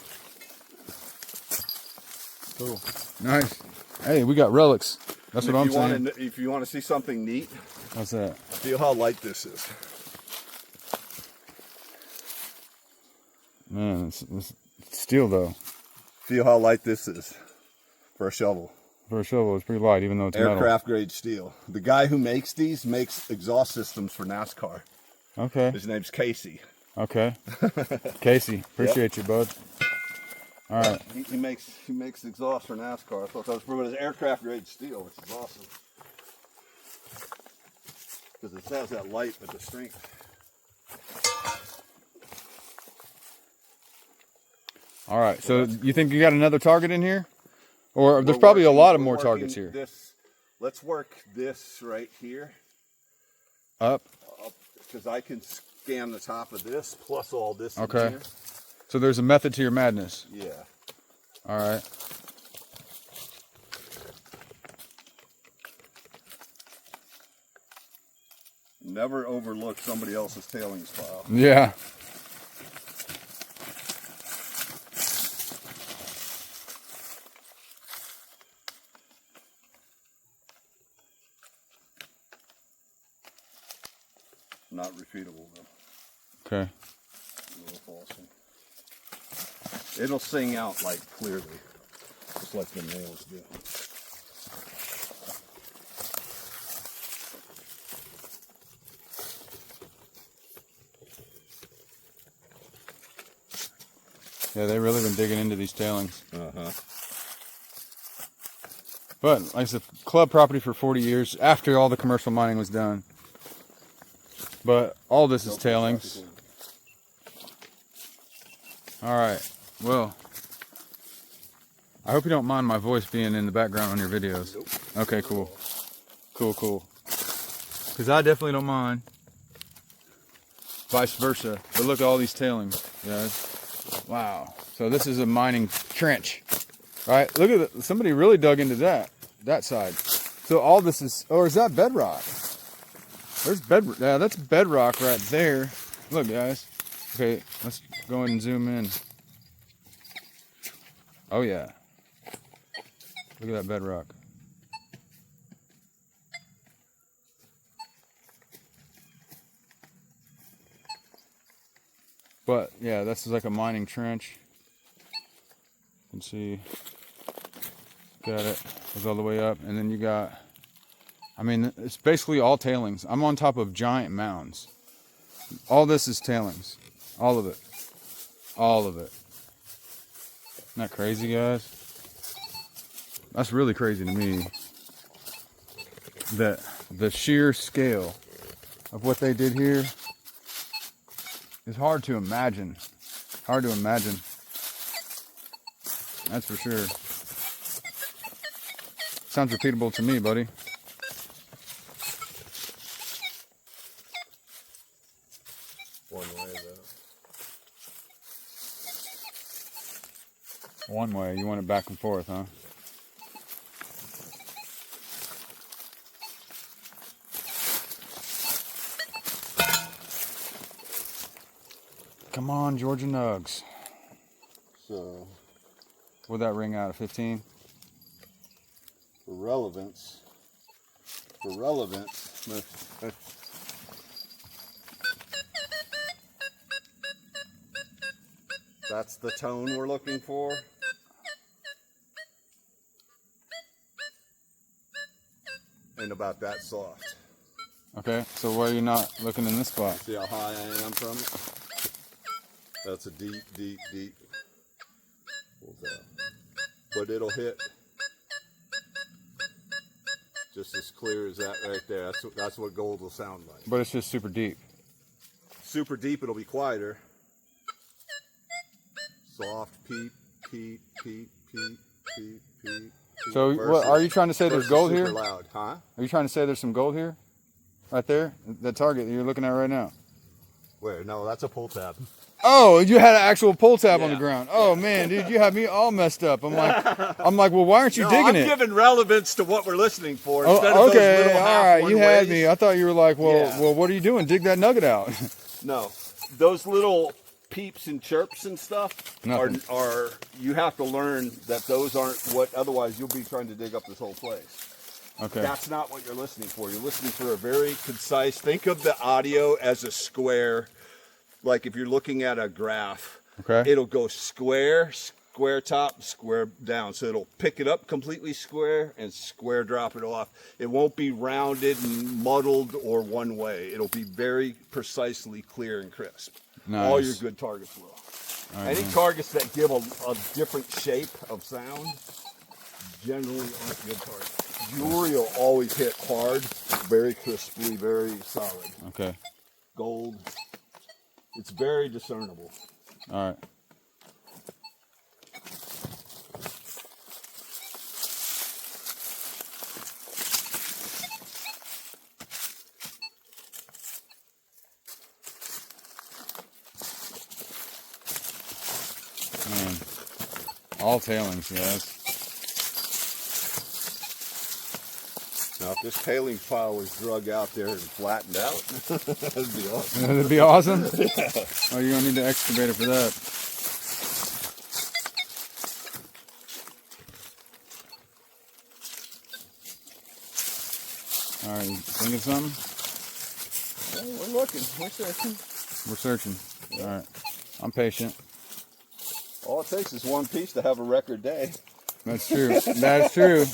Cool. Nice. Hey, we got relics. That's what I'm saying. If you want to see something neat, What's that? feel how light this is. Man, it's steel though. Feel how light this is for a shovel. For a shovel, it's pretty light, even though it's Aircraft grade steel. The guy who makes these makes exhaust systems for NASCAR. metal. Okay. His name's Casey. Okay. Casey, appreciate you, bud. All right. He makes exhaust for NASCAR. I thought that was for his aircraft grade steel, which is awesome. Because it has that light but the strength. All right. So you think you got another target in here? Or there's probably a lot of more targets here. Let's work this right here. Up. Because I can scan the top of this plus all this. Okay. In here. So there's a method to your madness. Yeah. All right. Never overlook somebody else's tailings pile. Yeah. Not repeatable though. Okay. A little false. It'll sing out like clearly, just like the nails do. Yeah, they've really been digging into these tailings. Uh-huh. But like I said, club property for 40 years after all the commercial mining was done. But all this is tailings. All right. Well, I hope you don't mind my voice being in the background on your videos. Nope. Okay, cool. Cool. Because I definitely don't mind. Vice versa. But look at all these tailings, guys. Wow. So this is a mining trench. Right? Look at it. Somebody really dug into that side. So all this is, or is that bedrock? There's yeah, that's bedrock right there. Look, guys. Okay, let's go ahead and zoom in. Oh yeah. Look at that bedrock. But yeah, this is like a mining trench. You can see, got it, goes all the way up, and then you got, I mean, it's basically all tailings. I'm on top of giant mounds. All this is tailings. All of it. All of it. Isn't that crazy, guys? That's really crazy to me. That the sheer scale of what they did here is hard to imagine. Hard to imagine. That's for sure. Sounds repeatable to me, buddy. One way, though. One way. You want it back and forth, huh? Come on, Georgia Nugs. So, Would that ring out of 15? for relevance, that's the tone we're looking for. And about that soft. Okay, so why are you not looking in this spot? See how high I am from it? That's a deep, deep, deep. But it'll hit just as clear as that right there. That's what gold will sound like. But it's just super deep. Super deep, it'll be quieter. Soft, peep, peep, peep, peep, peep, peep. So what, are you trying to say there's gold here? Loud, huh? Are you trying to say there's some gold here? Right there? The target that you're looking at right now? Where? No, that's a pull tab. Oh, you had an actual pull tab on the Yeah. ground. Oh man, dude, you have me all messed up. I'm like, well, why aren't you digging it? I'm giving relevance to what we're listening for Oh, instead of those okay, little all half right, one you had ways. me. I thought you were like, well, Yeah. well, what are you doing? Dig that nugget out. No, those little peeps and chirps and stuff Nothing. are you have to learn that those aren't what. Otherwise, you'll be trying to dig up this whole place. Okay. That's not what you're listening for. You're listening for a very concise. Think of the audio as a square. Like if you're looking at a graph, Okay. it'll go square, square top, square down. So it'll pick it up completely square and square drop it off. It won't be rounded and muddled or one way. It'll be very precisely clear and crisp. Nice. All your good targets will. All right, Any man. targets that give a different shape of sound generally aren't good targets. Jewelry will always hit hard, very crisply, very solid. Okay. Gold, it's very discernible. All right. Man, all tailings, guys. Now, if this tailings pile was drug out there and flattened out, that'd be awesome. That'd be awesome. Oh, you're gonna need the excavator for that. All right, you thinking something? Well, we're looking. We're searching. We're searching. All right, I'm patient. All it takes is one piece to have a record day. That's true. That's true.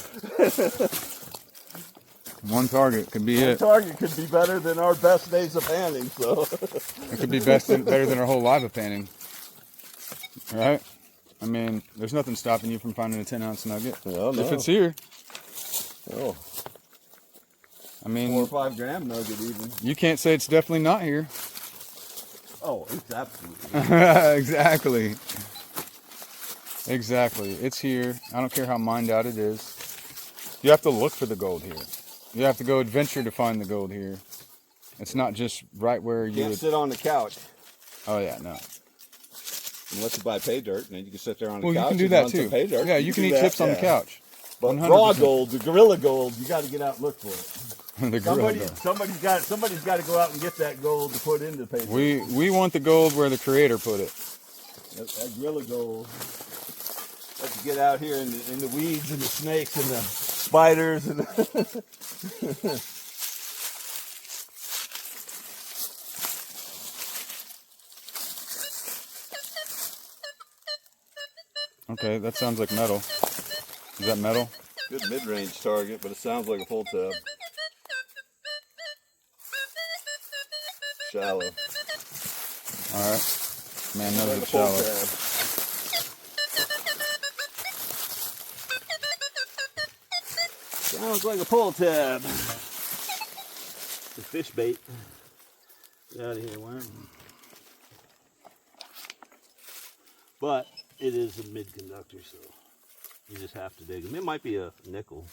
One target could be One it. target could be better than our best days of panning. So It could be better than our whole life of panning. Right? I mean, there's nothing stopping you from finding a 10-ounce nugget. Oh, no. If it's here. oh, I mean, 4 or 5 gram nugget even. you can't say it's definitely not here. Oh, it's absolutely. Exactly. Exactly. It's here. I don't care how mined out it is. You have to look for the gold here. You have to go adventure to find the gold here. It's not just right where you Can't would... sit on the couch Oh, yeah, no. unless you buy pay dirt, and then you can sit there on the Well, couch. you can do and that run some too. Pay dirt. Yeah, you can do eat that, chips on the yeah. couch. But 100%. raw gold, the gorilla gold, you got to get out and look for it. The gorilla gold. Somebody's got to go out and get that gold to put into pay dirt. We want the gold where the creator put it. That gorilla gold. That get out here in the weeds and the snakes and the spiders and Okay, that sounds like metal. Is that metal? good mid-range target, but it sounds like a pull tab. Shallow. All right. Man knows Like it's a pull shallow. tab. Sounds like a pull tab. The fish bait. Get out of here, worm. But it is a mid-conductor, so you just have to dig them. It might be a nickel.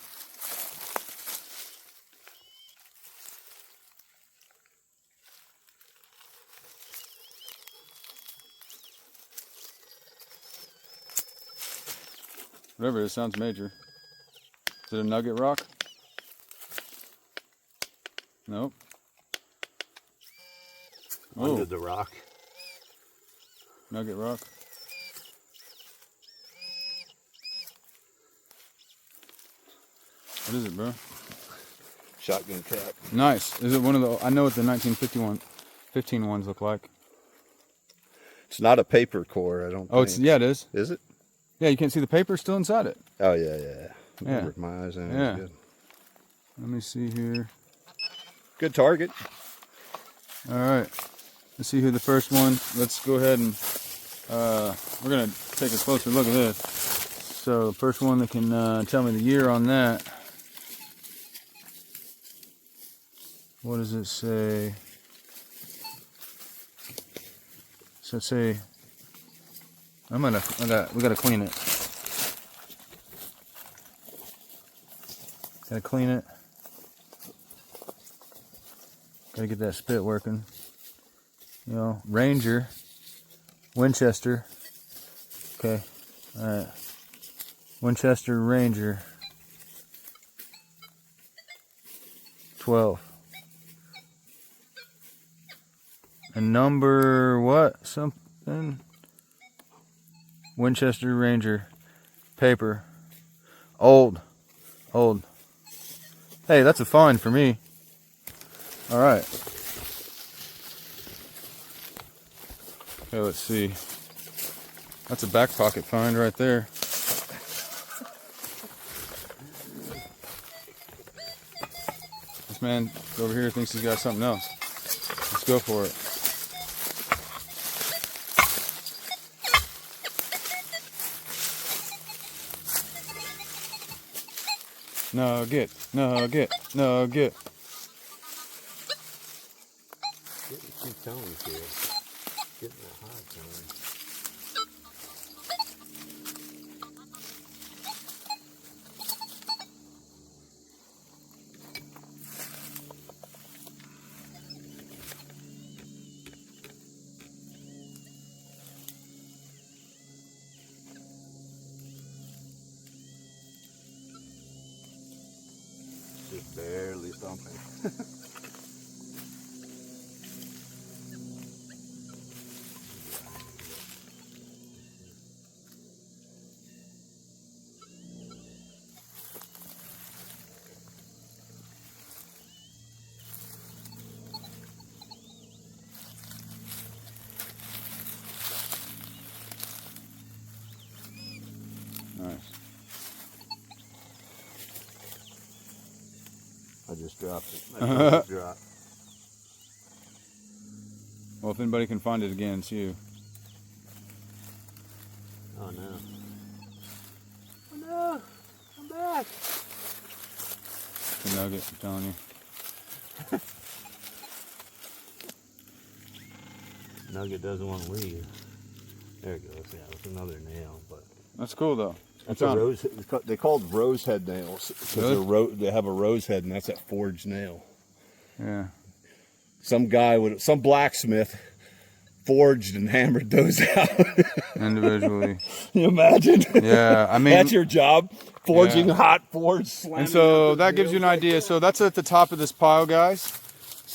Whatever it is, sounds major. Is it a nugget rock? Nope. Under Oh, the rock. nugget rock. What is it, bro? Shotgun cap. Nice. Is it one of the? I know what the 15 ones look like. It's not a paper core, I don't Oh, think. it's yeah, it is. Is it? Yeah, you can't see the paper still inside it. Oh, yeah, yeah. Yeah. My eyes in it. Yeah. Good. Let me see here. Good target. All right. Let's see who the first one. Let's go ahead and we're gonna take a closer look at this. So the first one that can tell me the year on that. What does it say? So say we gotta clean it. Gotta clean it. Gotta get that spit working. You know, Ranger, Winchester. Okay, all right. Winchester Ranger. 12. And number what? Something. Winchester Ranger. Paper. Old. Hey, that's a find for me. All right. Okay, let's see. That's a back pocket find right there. This man over here thinks he's got something else. Let's go for it. Nugget. Getting two tones here. Getting a high tone. Just barely thumping. Nice. I just dropped it. I just dropped. Well, if anybody can find it again, it's you. Oh no. Oh no. I'm back. It's a nugget, I'm telling you. Nugget doesn't want to leave. There it goes. Yeah, it's another nail, but That's cool though. that's a rose. They called rose head nails because Really? they have a rose head, and that's that forged nail. Yeah. Some blacksmith forged and hammered those out. Individually. Can you imagine? Yeah, I mean, That's your job, forging Yeah. hot forged. slamming and so out the that gives you an nails. idea. So that's at the top of this pile, guys.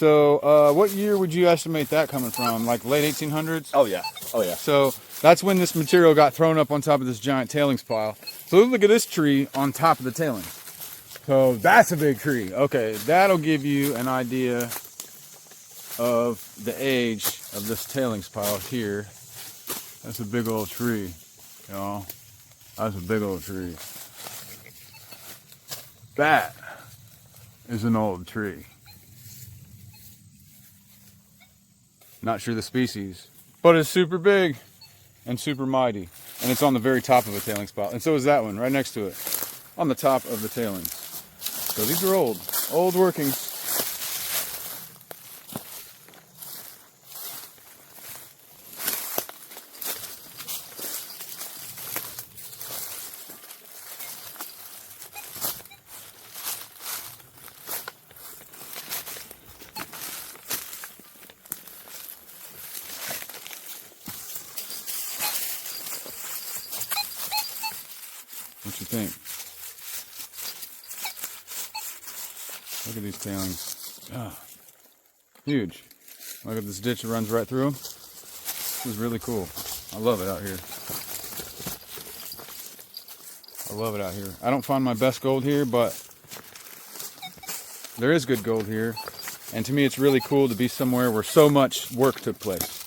So what year would you estimate that coming from? Like late 1800s? Oh yeah. Oh yeah. So that's when this material got thrown up on top of this giant tailings pile. So look at this tree on top of the tailings. So that's a big tree. Okay, that'll give you an idea of the age of this tailings pile here. That's a big old tree, y'all. That's a big old tree. That is an old tree. Not sure the species, but it's super big and super mighty. And it's on the very top of a tailings pile. And so is that one right next to it, on the top of the tailings. So these are old workings. What you think? Look at these tailings. Ah, huge. Look at this ditch that runs right through them. This is really cool. I love it out here. I love it out here. I don't find my best gold here, but there is good gold here. And to me, it's really cool to be somewhere where so much work took place.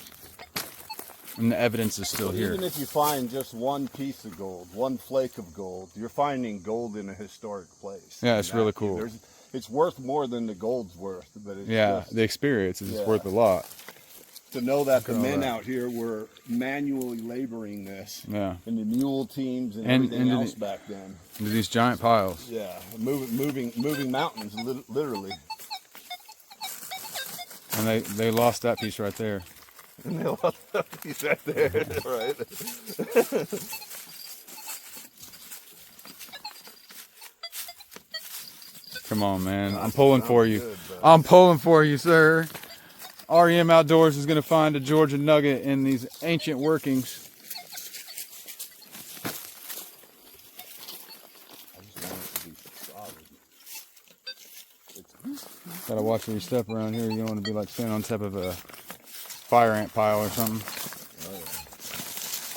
And the evidence is still here. Even if you find just one piece of gold, one flake of gold, you're finding gold in a historic place. Yeah, it's really cool. It's worth more than the gold's worth, but it's the experience is worth a lot. To know that the men out here were manually laboring this, and the mule teams and everything else back then. Into these giant piles. Yeah, moving mountains, literally. And they lost that piece right there. And they lost that piece right there, right? Come on, man. I'm pulling for you. I'm pulling for you, sir. REM Outdoors is going to find a Georgia nugget in these ancient workings. Gotta watch where you step around here. You don't want to be like standing on top of a fire ant pile or something.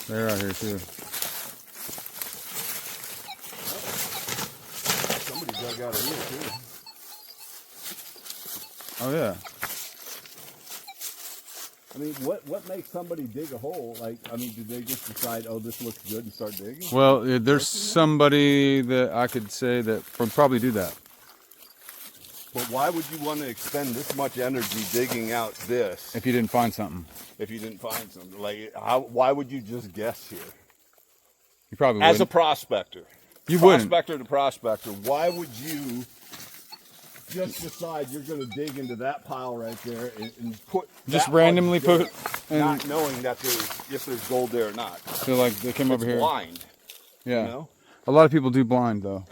They're out here too. Somebody dug out of here too. Oh yeah. I mean, what makes somebody dig a hole? Like, I mean, did they just decide, oh, this looks good and start digging? Well, there's somebody that I could say that would probably do that. But why would you want to expend this much energy digging out this if you didn't find something? If you didn't find something, like, why would you just guess here? You probably as wouldn't. A prospector. You wouldn't. Prospector to prospector. Why would you just decide you're going to dig into that pile right there and put just randomly put, not knowing that if there's gold there or not? Feel like they came over here blind. Yeah. You know? A lot of people do blind though.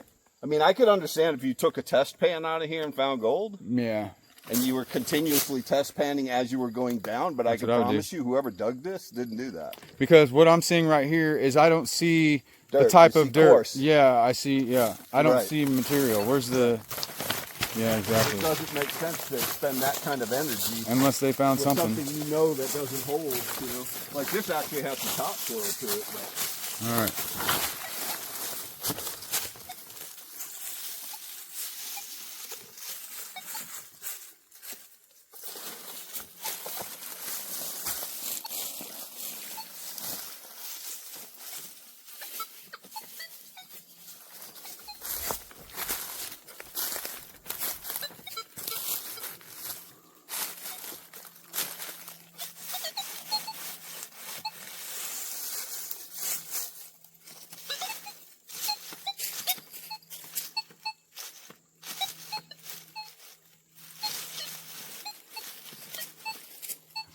I mean, I could understand if you took a test pan out of here and found gold. Yeah. And you were continuously test panning as you were going down, but I can promise you whoever dug this didn't do that. Because what I'm seeing right here is I don't see dirt. The type of dirt. Coarse. Yeah, I see, I don't see material. Where's the... Yeah, exactly. It doesn't make sense to expend that kind of energy. Unless they found something. Something you know that doesn't hold, you know. Like this actually has some topsoil to it. But... All right.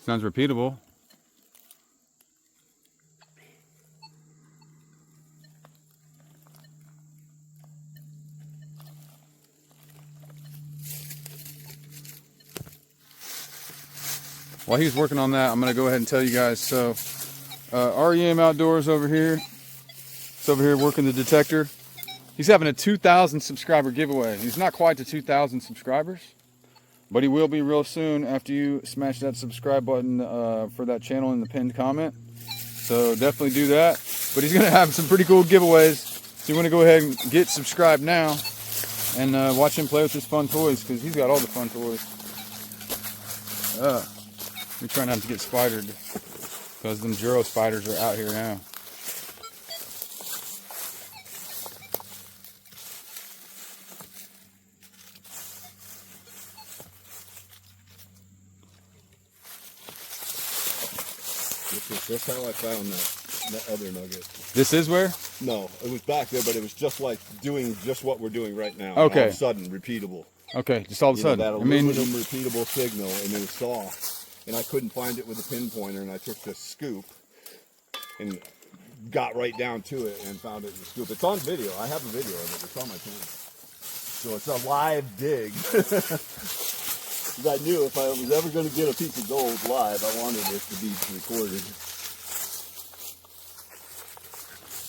Sounds repeatable. While he's working on that, I'm going to go ahead and tell you guys. So, REM Outdoors over here. It's over here working the detector. He's having a 2,000 subscriber giveaway. He's not quite to 2,000 subscribers, but he will be real soon after you smash that subscribe button for that channel in the pinned comment. So definitely do that. But he's going to have some pretty cool giveaways. So you want to go ahead and get subscribed now and watch him play with his fun toys, because he's got all the fun toys. We try not to get spidered because them Juro spiders are out here now. That's how I found that other nugget. This is where? No, it was back there, but it was just like doing just what we're doing right now. Okay. And all of a sudden, repeatable. Okay, just all of a sudden. That aluminum repeatable signal, and it was soft. And I couldn't find it with a pinpointer, and I took the scoop and got right down to it and found it in the scoop. It's on video. I have a video of it. It's on my channel. So it's a live dig. I knew if I was ever going to get a piece of gold live, I wanted it to be recorded.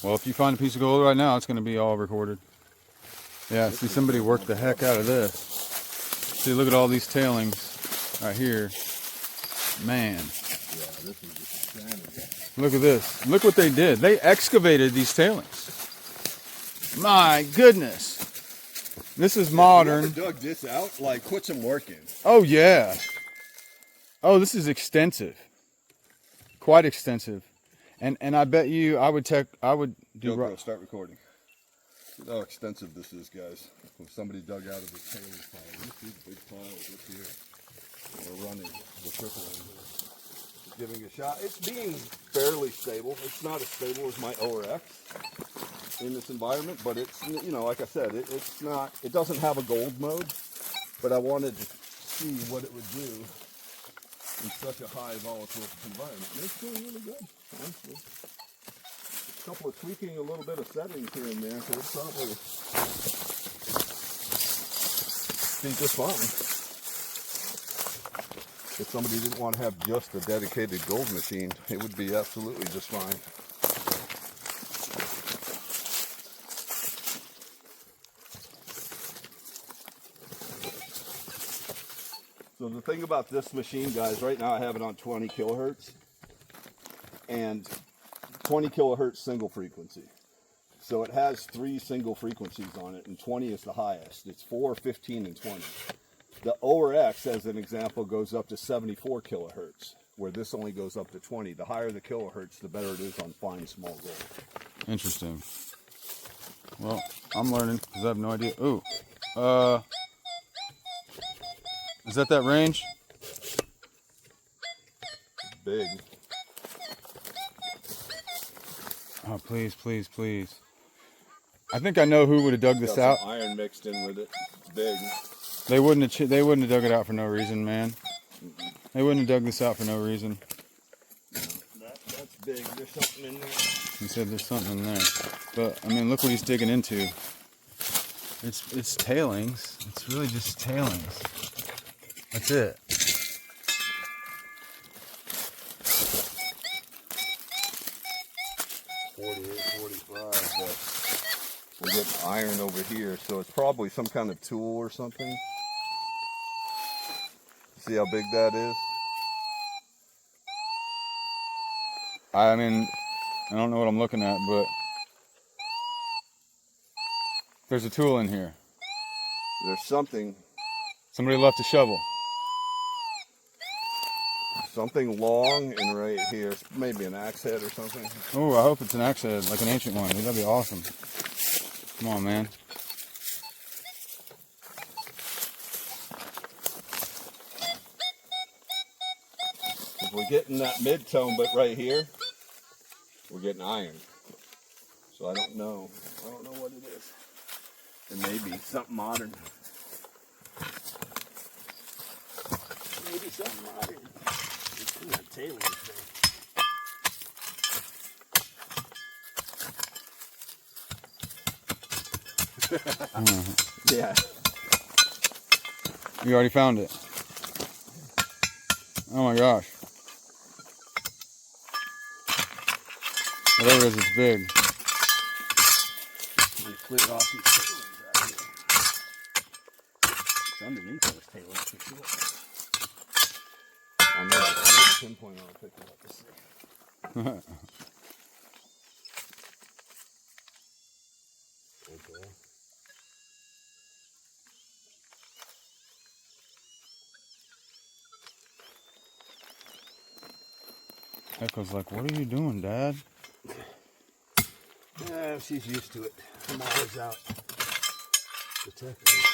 Well, if you find a piece of gold right now, it's going to be all recorded. Yeah, see, somebody worked the heck out of this. See, look at all these tailings right here. Man. Yeah, this is just insanity. Look at this. Look what they did. They excavated these tailings. My goodness. This is modern. Whoever dug this out, like, put some work in. Oh, yeah. Oh, this is extensive. Quite extensive. And I bet you I would do GoPro, start recording. Look how extensive this is, guys. When somebody dug out of the tailings pile. Look at these big piles up here. We're running. We're tripling. Giving it a shot. It's being fairly stable. It's not as stable as my ORX in this environment, but it's, you know, like I said, it's not. It doesn't have a gold mode, but I wanted to see what it would do in such a high volatile environment. And it's doing really good, honestly. A couple of tweaking a little bit of settings here and there, so it's probably be just fine. If somebody didn't want to have just a dedicated gold machine, it would be absolutely just fine. So the thing about this machine, guys, right now I have it on 20 kilohertz and 20 kilohertz single frequency. So it has 3 single frequencies on it, and 20 is the highest. It's 4, 15, and 20. The ORX, as an example, goes up to 74 kilohertz, where this only goes up to 20. The higher the kilohertz, the better it is on fine small gold. Interesting. Well, I'm learning because I have no idea. Ooh. Is that range? Big. Oh, please, please, please. I think I know who would have dug this out. Some iron mixed in with it. It's big. They wouldn't have dug it out for no reason, man. They wouldn't have dug this out for no reason. That's big. There's something in there. He said there's something in there. But, I mean, look what he's digging into. It's tailings. It's really just tailings. That's it. But we're getting iron over here, so it's probably some kind of tool or something. See how big that is? I mean, I don't know what I'm looking at, but there's a tool in here. There's something Somebody left a shovel. long and right here. Maybe an axe head or something. Oh, I hope it's an axe head, like an ancient one. That'd be awesome. Come on, man. We're getting that mid-tone, but right here, we're getting iron. So I don't know. I don't know what it is. It may be something modern. Maybe something modern. It's in that tailings thing. Yeah. You already found it. Oh my gosh. Whatever it is, it's big. We cleared off these tailings out It's underneath those tailings for sure. I know the pinpoint on picking up this thing. Okay. Echo's like, what are you doing, Dad? Yeah, she's used to it. I'm always out detecting it.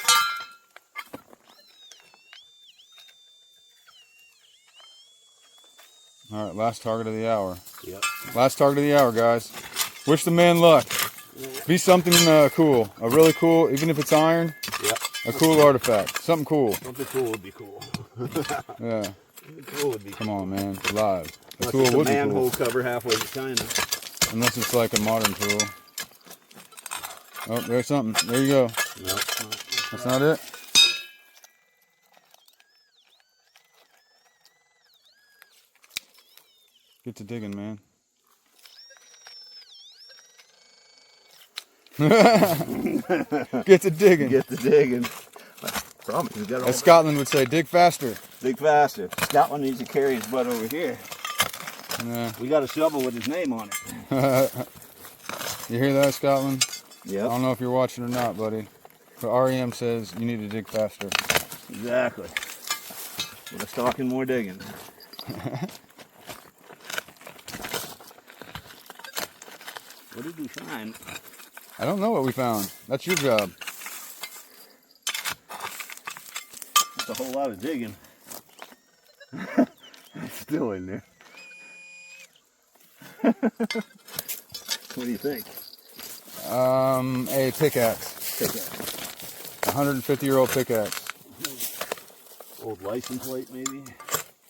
All right, last target of the hour. Yep. Last target of the hour, guys. Wish the man luck. Be something cool. A really cool, even if it's iron, Yep. a cool artifact. Something cool. Something cool would be cool. Yeah. Something cool would be cool. Come on, man. Live. A Unless tool it's a would be manhole cool. cover halfway to China. Unless it's like a modern tool. Oh, there's something. There you go. No, That's not it? Get to digging, man. Get to digging. Get to digging. I promise you got all As Scotland would say, dig faster. dig faster. Scotland needs to carry his butt over here. Yeah. We got a shovel with his name on it. You hear that, Scotland? I Yep. don't know if you're watching or not, buddy. But REM says you need to dig faster. Exactly. Less talking, more digging. What did we find? I don't know what we found. That's your job. That's a whole lot of digging. It's still in there. What do you think? A pickaxe. Pickaxe. 150-year-old pickaxe. Old license plate, maybe?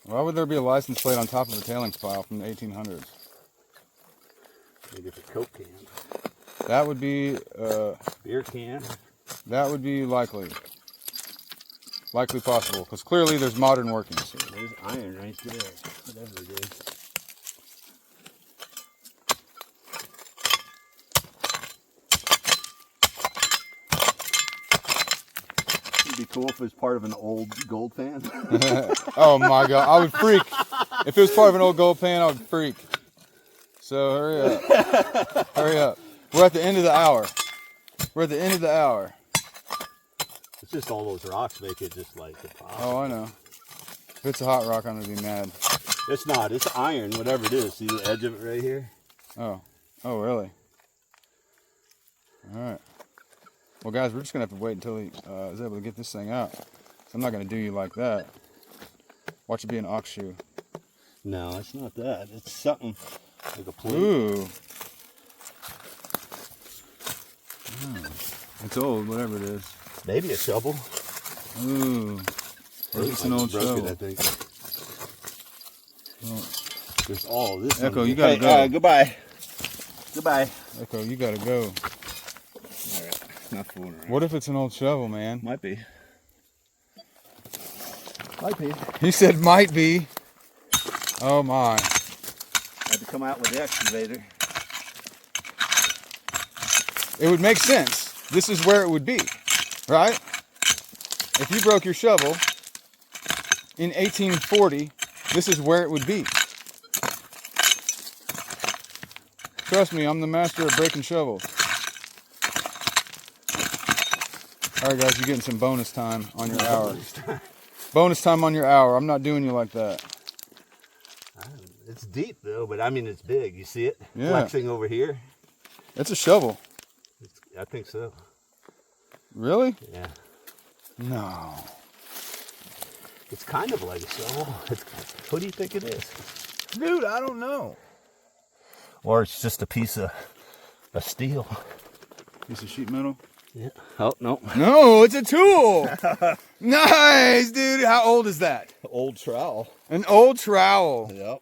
Why would there be a license plate on top of a tailings pile from the 1800s? Maybe it's a Coke can. That would be Beer can. that would be likely possible, because clearly there's modern workings. There's iron right there. Whatever it is. It'd be cool if it was part of an old gold pan. Oh my God, I would freak. If it was part of an old gold pan, I would freak. So hurry up. Hurry up. We're at the end of the hour. We're at the end of the hour. It's just all those rocks make it just like the pop. Oh, I know. If it's a hot rock, I'm gonna be mad. It's not. It's iron, whatever it is. See the edge of it right here? Oh. Oh, really? All right. Well, guys, we're just gonna have to wait until he is able to get this thing out. So I'm not gonna do you like that. Watch it be an ox shoe. No, it's not that. It's something like a plate. Ooh. It's old, whatever it is. Maybe a shovel. Ooh. Or it's an old shovel. I think. Well, There's all this. Echo, under you there. gotta go. Goodbye. Goodbye. Echo, you gotta go. All right. Not fooling around. What if it's an old shovel, man? Might be. Might be. He said might be. Oh my. I had to come out with the excavator. It would make sense. This is where it would be, right? If you broke your shovel in 1840, this is where it would be. Trust me, I'm the master of breaking shovels. All right, guys, you're getting some bonus time on your hour. Bonus time on your hour. I'm not doing you like that. It's deep though, but I mean it's big. You see it? Yeah. Flexing over here. It's a shovel. I think so. Really? Yeah. No. It's kind of like a shovel. What do you think it is? Dude, I don't know. Or it's just a piece of steel. Piece of sheet metal? Yeah. Oh, no. No, it's a tool. Nice, dude. How old is that? Old trowel. An old trowel. Yep.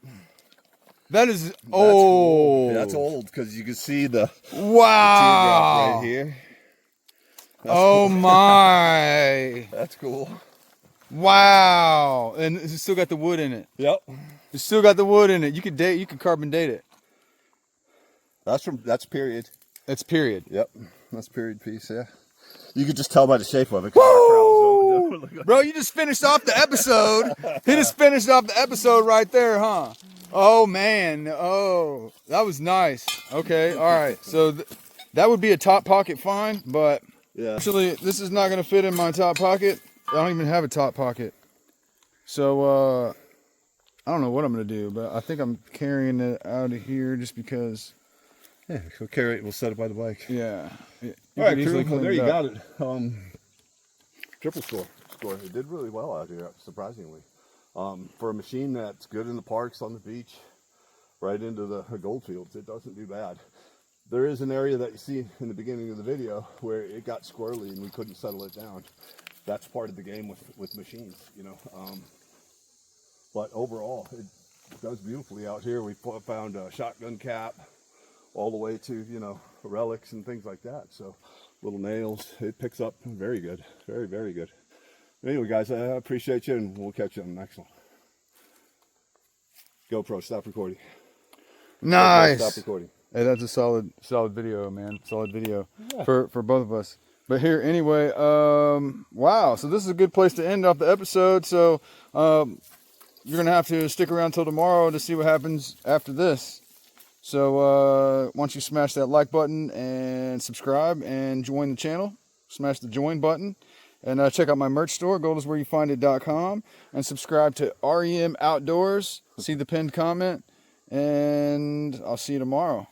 That is That's cool. old. That's old because you can see the Wow. teardrop right here. Oh my. That's cool. Wow. And it's still got the wood in it. Yep. It's still got the wood in it. You could carbon date it. That's period. It's period. Yep. That's period piece, yeah. You could just tell by the shape of it. Woo! Woo! Bro, you just finished off the episode. He just finished off the episode right there, huh? Oh, man. Oh, that was nice. Okay, all right. So that would be a top pocket find, but Yeah. actually, this is not going to fit in my top pocket. I don't even have a top pocket. So, I don't know what I'm going to do, but I think I'm carrying it out of here just because. Yeah, we'll carry it. We'll set it by the bike. Yeah. All right, crew. Well, there you got it. Triple score. It did really well out here, surprisingly. For a machine that's good in the parks, on the beach, right into the gold fields, it doesn't do bad. There is an area that you see in the beginning of the video where it got squirrely and we couldn't settle it down. That's part of the game with machines, you know. But overall, it does beautifully out here. We found a shotgun cap all the way to, you know, relics and things like that. So little nails, it picks up very good. Very, very good. Anyway, guys, I appreciate you, and we'll catch you on the next one. GoPro, stop recording. Nice. GoPro, stop recording. Hey, that's a solid video, man. Solid video for both of us. But here, anyway, wow. So this is a good place to end off the episode. So you're going to have to stick around till tomorrow to see what happens after this. So once you smash that like button and subscribe and join the channel, smash the join button. And check out my merch store, goldiswhereyoufind.com, and subscribe to REM Outdoors. See the pinned comment, and I'll see you tomorrow.